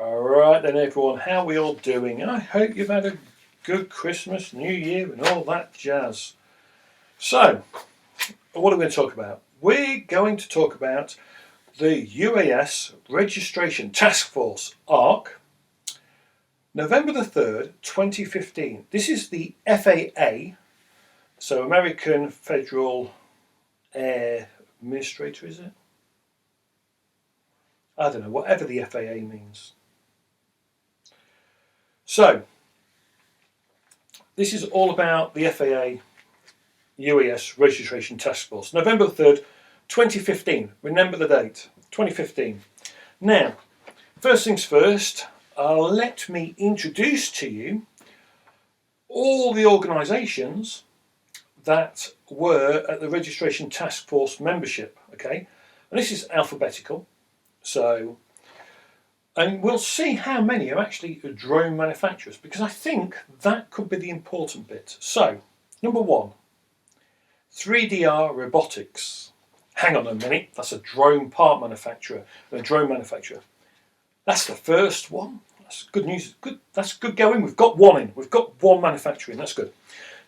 Alright then everyone, how are we all doing? I hope you've had a good Christmas, New Year and all that jazz. So, what are we going to talk about? We're going to talk about the UAS Registration Task Force, ARC, November the 3rd, 2015. This is the FAA, so American Federal Air Administrator, is it? I don't know, whatever the FAA means. So, this is all about the FAA UAS Registration Task Force. November the 3rd, 2015. Remember the date, 2015. Now, first things first, let me introduce to you all the organisations that were at the Registration Task Force membership, okay? And this is alphabetical, so... And we'll see how many are actually drone manufacturers, because I think that could be the important bit. So, number 1, 3DR Robotics. Hang on a minute, that's a drone part manufacturer, a drone manufacturer. That's the first one. That's good news. Good. That's good going. We've got one in. We've got one manufacturing. That's good.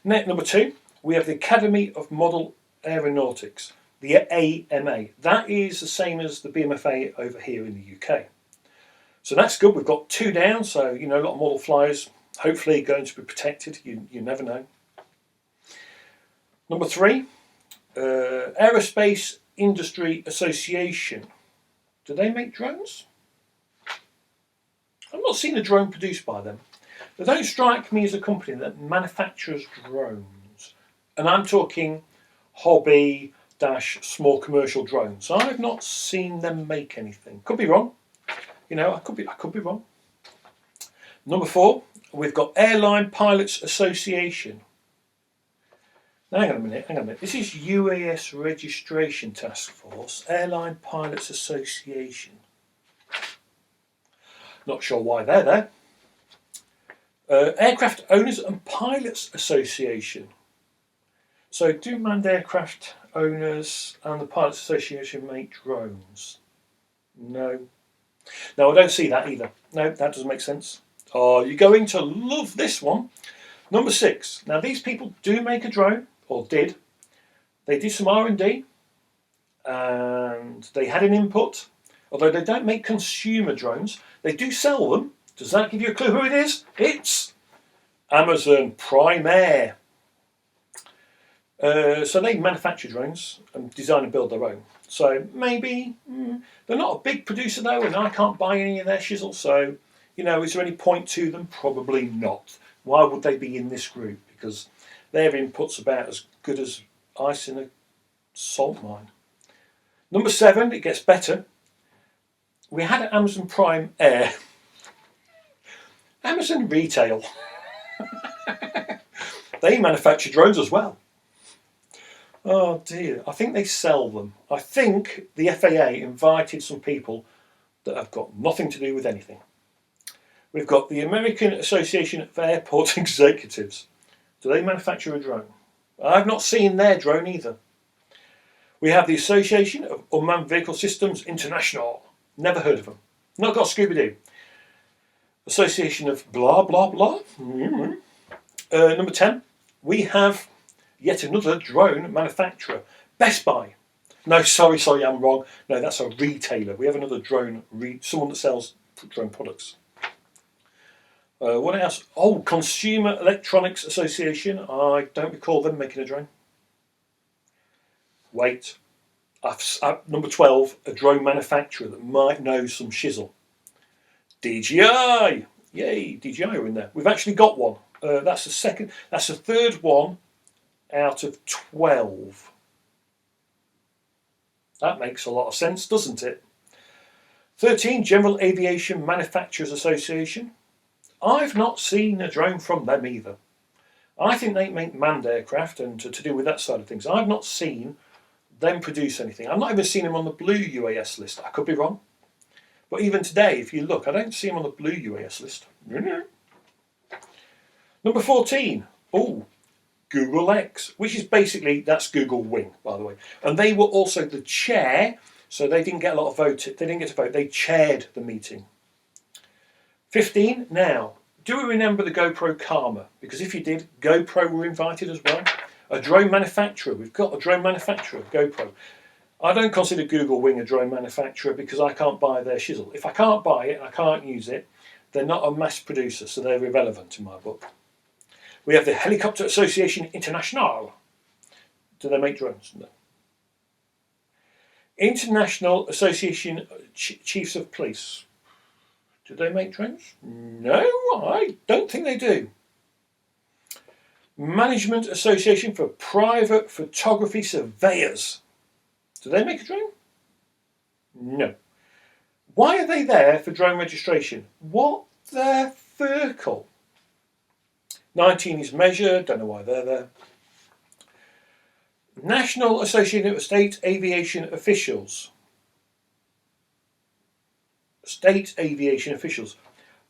Number 2, we have the Academy of Model Aeronautics, the AMA. That is the same as the BMFA over here in the UK. So that's good. We've got 2 down. So, you know, a lot of model flyers hopefully going to be protected. You never know. Number 3, Aerospace Industry Association. Do they make drones? I've not seen a drone produced by them. They don't strike me as a company that manufactures drones. And I'm talking hobby / small commercial drones. I've not seen them make anything. Could be wrong. You know, I could be wrong. Number 4, we've got Airline Pilots Association. Now, hang on a minute. This is UAS Registration Task Force, Airline Pilots Association. Not sure why they're there. Aircraft Owners and Pilots Association. So, do manned aircraft owners and the Pilots Association make drones? No. No, I don't see that either. No, that doesn't make sense. Oh, you're going to love this one. Number 6. Now, these people do make a drone, or did. They did some R&D, and they had an input. Although they don't make consumer drones, they do sell them. Does that give you a clue who it is? It's Amazon Prime Air. So they manufacture drones and design and build their own. So maybe they're not a big producer though, and I can't buy any of their shizzle. So, you know, is there any point to them? Probably not. Why would they be in this group? Because their input's about as good as ice in a salt mine. Number 7, it gets better. We had Amazon Prime Air. Amazon Retail. They manufacture drones as well. Oh dear, I think they sell them. I think the FAA invited some people that have got nothing to do with anything. We've got the American Association of Airport Executives. Do they manufacture a drone? I've not seen their drone either. We have the Association of Unmanned Vehicle Systems International. Never heard of them. Not got Scooby-Doo. Association of blah blah blah. Number 10, we have yet another drone manufacturer, Best Buy. No, sorry, I'm wrong. No, that's a retailer. We have another drone, someone that sells drone products. What else? Oh, Consumer Electronics Association. I don't recall them making a drone. Wait. Number 12, a drone manufacturer that might know some shizzle. DJI. Yay, DJI are in there. We've actually got one. That's the third one out of 12. That makes a lot of sense, doesn't it? 13, General Aviation Manufacturers Association. I've not seen a drone from them either. I think they make manned aircraft and to do with that side of things. I've not seen them produce anything. I've not even seen them on the blue UAS list. I could be wrong. But even today, if you look, I don't see them on the blue UAS list. Number 14. Oh, Google X, which is basically, that's Google Wing, by the way. And they were also the chair, so they didn't get a lot of vote. They didn't get to vote. They chaired the meeting. 15. Now, do we remember the GoPro Karma? Because if you did, GoPro were invited as well. A drone manufacturer. We've got a drone manufacturer, GoPro. I don't consider Google Wing a drone manufacturer because I can't buy their shizzle. If I can't buy it, I can't use it. They're not a mass producer, so they're irrelevant in my book. We have the Helicopter Association International. Do they make drones? No. International Association Chiefs of Police. Do they make drones? No, I don't think they do. Management Association for Private Photography Surveyors. Do they make a drone? No. Why are they there for drone registration? What the firkle? 19 is measure, don't know why they're there. National Association of State Aviation Officials. State Aviation Officials.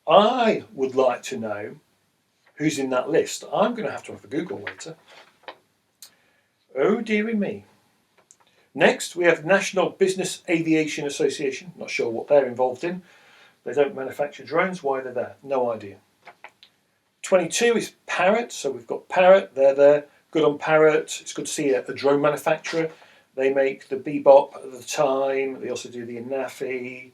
I would like to know who's in that list. I'm going to have a Google later. Oh dearie me. Next, we have National Business Aviation Association. Not sure what they're involved in. They don't manufacture drones. Why they're there? No idea. 22 is Parrot. So we've got Parrot. They're there. Good on Parrot. It's good to see a drone manufacturer. They make the Bebop at the time. They also do the Anafi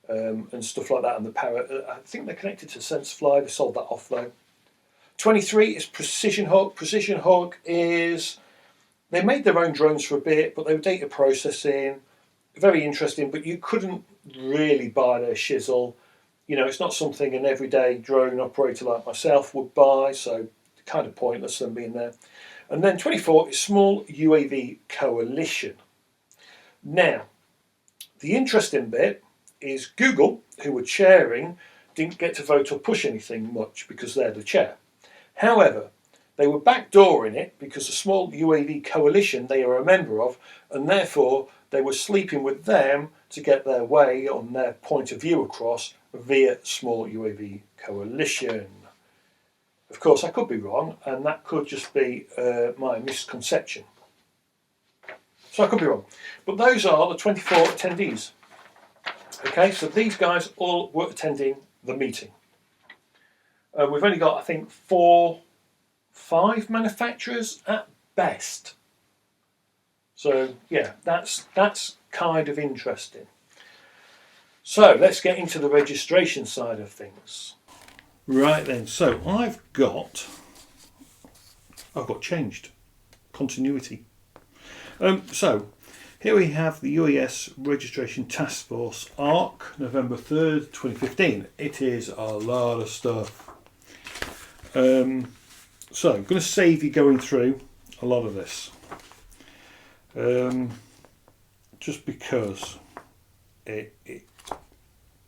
and stuff like that. And the Parrot. I think they're connected to SenseFly. They sold that off though. 23 is Precision Hawk. Precision Hawk is... They made their own drones for a bit, but they were data processing. Very interesting, but you couldn't really buy their shizzle. You know, it's not something an everyday drone operator like myself would buy, so kind of pointless them being there. And then 24 is Small UAV Coalition. Now, the interesting bit is Google, who were chairing, didn't get to vote or push anything much because they're the chair. However, they were backdooring it because the Small UAV Coalition they are a member of, and therefore they were sleeping with them to get their way on their point of view across via Small UAV Coalition. Of course, I could be wrong, and that could just be my misconception. So I could be wrong. But those are the 24 attendees. Okay, so these guys all were attending the meeting. We've only got, I think, 5 manufacturers at best. So yeah, that's kind of interesting. So let's get into the registration side of things. Right then, so I've got changed continuity. So here we have the UAS Registration Task Force ARC, November 3rd, 2015. It is a lot of stuff. So I'm going to save you going through a lot of this, just because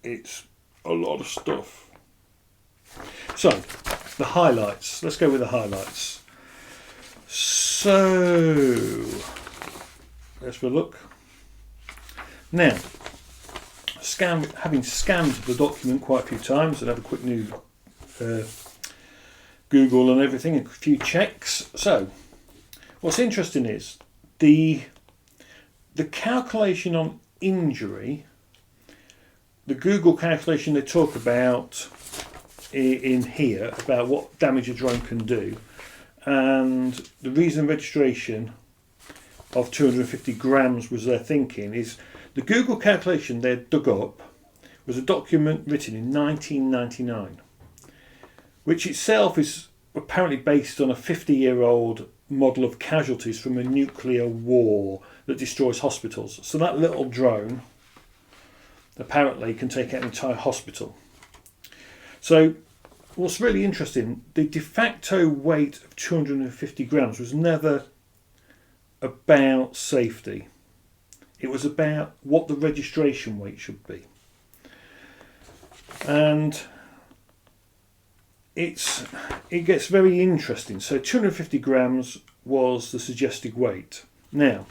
it's a lot of stuff. So the highlights. Let's go with the highlights. So let's have a look. Now, having scanned the document quite a few times and had a quick new Google and everything, a few checks. So what's interesting is the calculation on injury, the Google calculation they talk about in here about what damage a drone can do, and the reason registration of 250 grams was their thinking is the Google calculation they dug up was a document written in 1999, which itself is apparently based on a 50-year-old model of casualties from a nuclear war that destroys hospitals. So that little drone apparently can take out an entire hospital. So what's really interesting, the de facto weight of 250 grams was never about safety. It was about what the registration weight should be. And it gets very interesting. So 250 grams was the suggested weight. Now,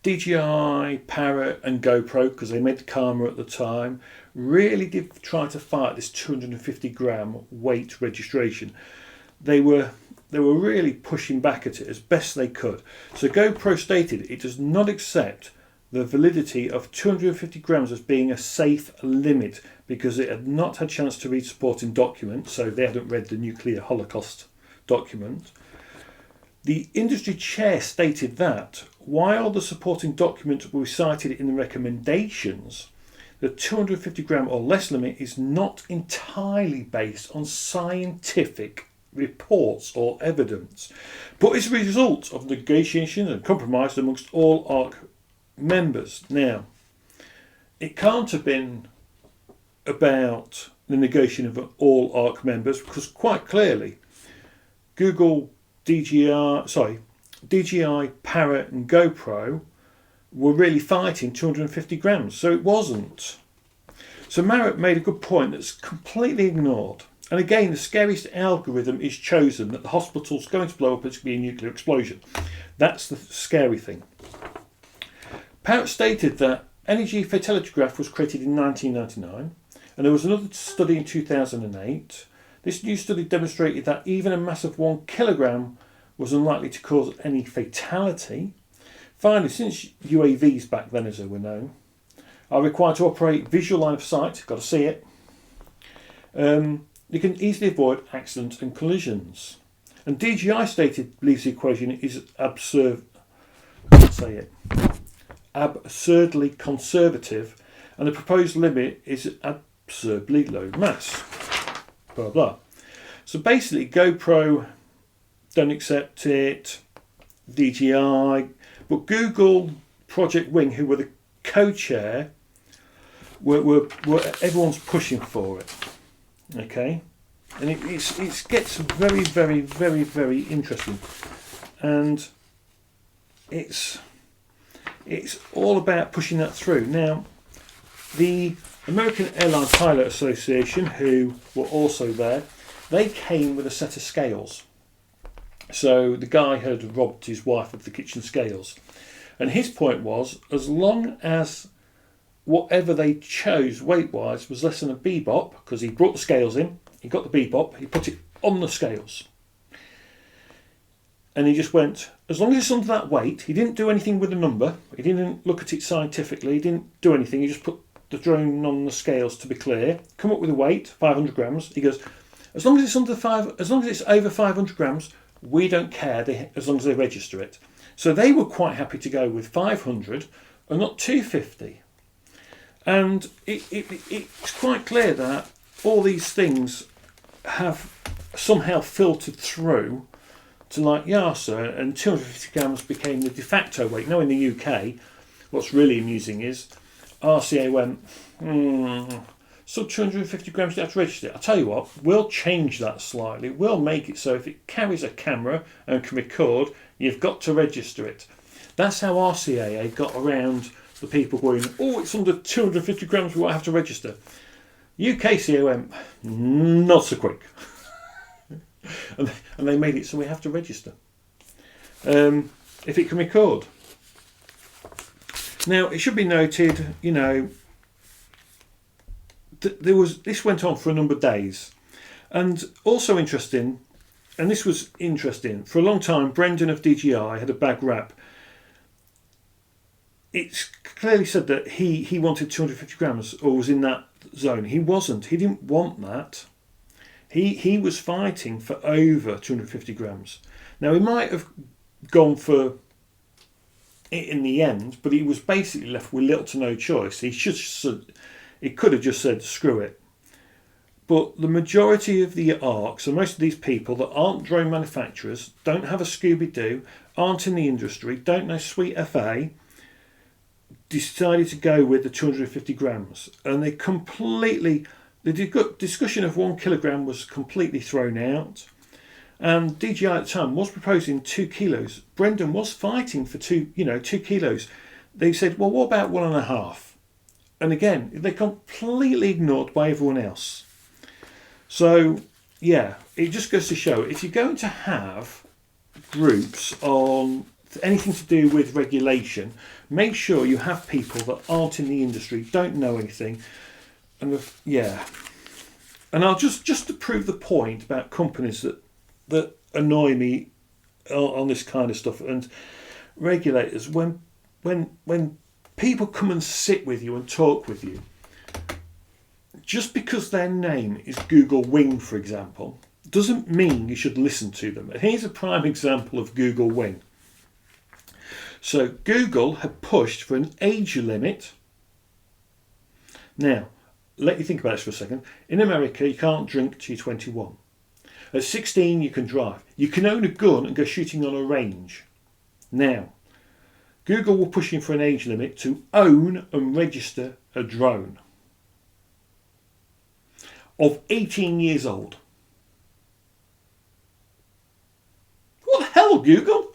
DJI, Parrot and GoPro, because they made the Karma at the time, really did try to fight this 250 gram weight registration. They were really pushing back at it as best they could. So GoPro stated it does not accept the validity of 250 grams as being a safe limit because it had not had a chance to read supporting documents, so they hadn't read the nuclear holocaust document. The industry chair stated that while the supporting documents were cited in the recommendations, the 250 gram or less limit is not entirely based on scientific reports or evidence, but is a result of negotiations and compromise amongst all ARC members. Now, it can't have been about the negotiation of all ARC members because quite clearly Google, DJI, Parrot and GoPro were really fighting 250 grams, so it wasn't. So Marriott made a good point that's completely ignored. And again, the scariest algorithm is chosen, that the hospital's going to blow up, it's going to be a nuclear explosion. That's the scary thing. Parrot stated that energy fatality graph was created in 1999, and there was another study in 2008. This new study demonstrated that even a mass of 1 kilogram was unlikely to cause any fatality. Finally, since UAVs back then, as they were known, are required to operate visual line of sight, got to see it, you can easily avoid accidents and collisions. And DJI stated believes the equation is absurdly conservative, and the proposed limit is absurdly low mass. Blah blah. So basically, GoPro don't accept it, DJI, but Google, Project Wing, who were the co-chair, were everyone's pushing for it. Okay, and it gets very, very, very, very interesting, and it's all about pushing that through. Now, the American Airline Pilot Association, who were also there, they came with a set of scales. So the guy had robbed his wife of the kitchen scales, and his point was, as long as whatever they chose weight-wise was less than a bebop, because he brought the scales in, he got the bebop, he put it on the scales. And he just went, as long as it's under that weight, he didn't do anything with the number, he didn't look at it scientifically, he didn't do anything, he just put the drone on the scales to be clear, come up with a weight, 500 grams. He goes, as long as it's over 500 grams, we don't care, as long as they register it. So they were quite happy to go with 500 and not 250. And it's quite clear that all these things have somehow filtered through to like YASA, and 250 grams became the de facto weight. Now in the UK, what's really amusing is RCA went, sub 250 grams you have to register it. I'll tell you what, we'll change that slightly. We'll make it so if it carries a camera and can record, you've got to register it. That's how RCAA got around the people going, oh, it's under 250 grams, we won't have to register. UKCA went, not so quick. and they made it so we have to register. If it can record. Now, it should be noted, you know, this went on for a number of days. And also interesting, and this was interesting, for a long time, Brendan of DJI had a bad rap. It's clearly said that he wanted 250 grams or was in that zone. He wasn't. He didn't want that. He was fighting for over 250 grams. Now, he might have gone for it in the end, but he was basically left with little to no choice. He could have just said, screw it. But the majority of the ARCs, and most of these people that aren't drone manufacturers, don't have a Scooby-Doo, aren't in the industry, don't know sweet FA, decided to go with the 250 grams. And the discussion of 1 kilogram was completely thrown out. And DJI at the time was proposing 2 kilos. Brendan was fighting for 2 kilos. They said, well, what about 1.5? And again, they're completely ignored by everyone else. So, yeah, it just goes to show, if you're going to have groups on anything to do with regulation, make sure you have people that aren't in the industry, don't know anything. And and I'll just to prove the point about companies that annoy me on this kind of stuff, and regulators, when people come and sit with you and talk with you, just because their name is Google Wing, for example, doesn't mean you should listen to them. And here's a prime example of Google Wing. So Google had pushed for an age limit. Now, let you think about this for a second. In America, you can't drink till you're 21. At 16, you can drive. You can own a gun and go shooting on a range. Now, Google were pushing for an age limit to own and register a drone of 18 years old. What the hell, Google?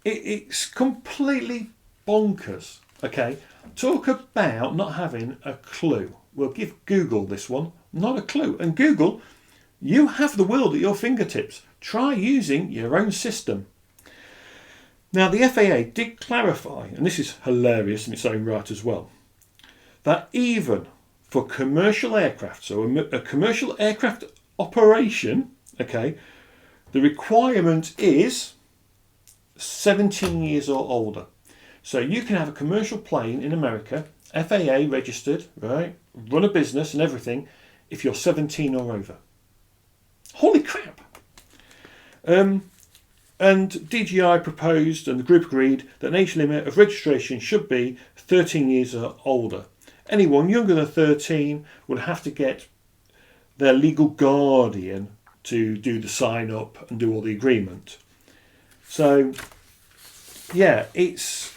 It's completely bonkers. Okay, talk about not having a clue. We'll give Google this one, not a clue. And Google, you have the world at your fingertips. Try using your own system. Now, the FAA did clarify, and this is hilarious in its own right as well, that even for commercial aircraft, so a commercial aircraft operation, okay, the requirement is 17 years or older. So you can have a commercial plane in America, FAA registered, right, run a business and everything, if you're 17 or over. Holy crap! And DGI proposed, and the group agreed, that an age limit of registration should be 13 years or older. Anyone younger than 13 would have to get their legal guardian to do the sign up and do all the agreement. So, yeah, it's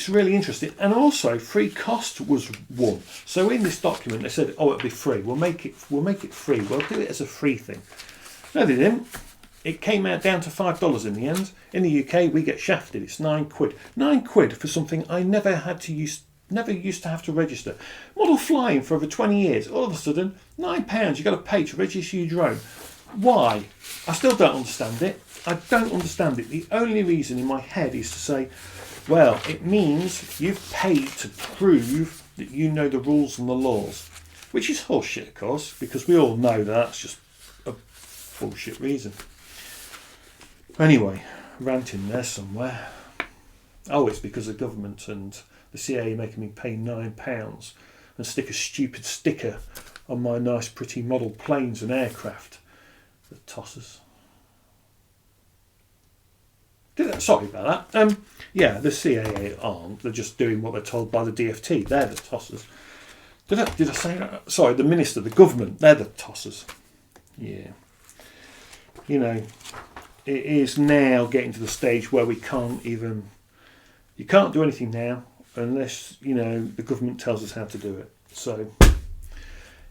really interesting. And also, free cost was one. So in this document, they said, "Oh, it'll be free. We'll make it free. We'll do it as a free thing." No, they didn't. It came out down to $5 in the end. In the UK, we get shafted. It's £9. £9 for something I never used to have to register. Model flying for over 20 years. All of a sudden, £9 you've got to pay to register your drone. Why? I still don't understand it. I don't understand it. The only reason in my head is to say, well, it means you've paid to prove that you know the rules and the laws, which is horseshit, of course, because we all know that's just a bullshit reason. Anyway, ranting there somewhere. Oh, it's because the government and the CAA making me pay £9 and stick a stupid sticker on my nice pretty model planes and aircraft. The tossers. Sorry about that. Yeah, the CAA aren't. They're just doing what they're told by the DFT. They're the tossers. Did I say that? Sorry, the minister, the government, they're the tossers. Yeah. You know, it is now getting to the stage where you can't do anything now unless, the government tells us how to do it. So,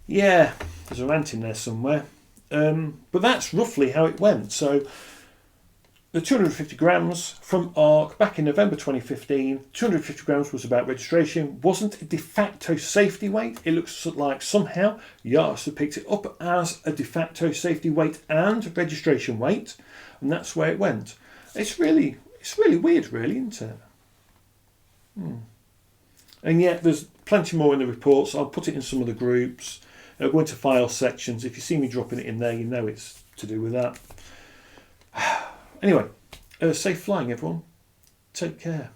yeah, there's a rant in there somewhere. But that's roughly how it went. So, the 250 grams from ARC back in November 2015, 250 grams was about registration, wasn't a de facto safety weight. It looks like somehow YARSA picked it up as a de facto safety weight and registration weight, and that's where it went. It's really weird, really, isn't it? And yet there's plenty more in the reports. I'll put it in some of the groups. I'll go into file sections. If you see me dropping it in there, you know it's to do with that. Anyway, safe flying, everyone. Take care.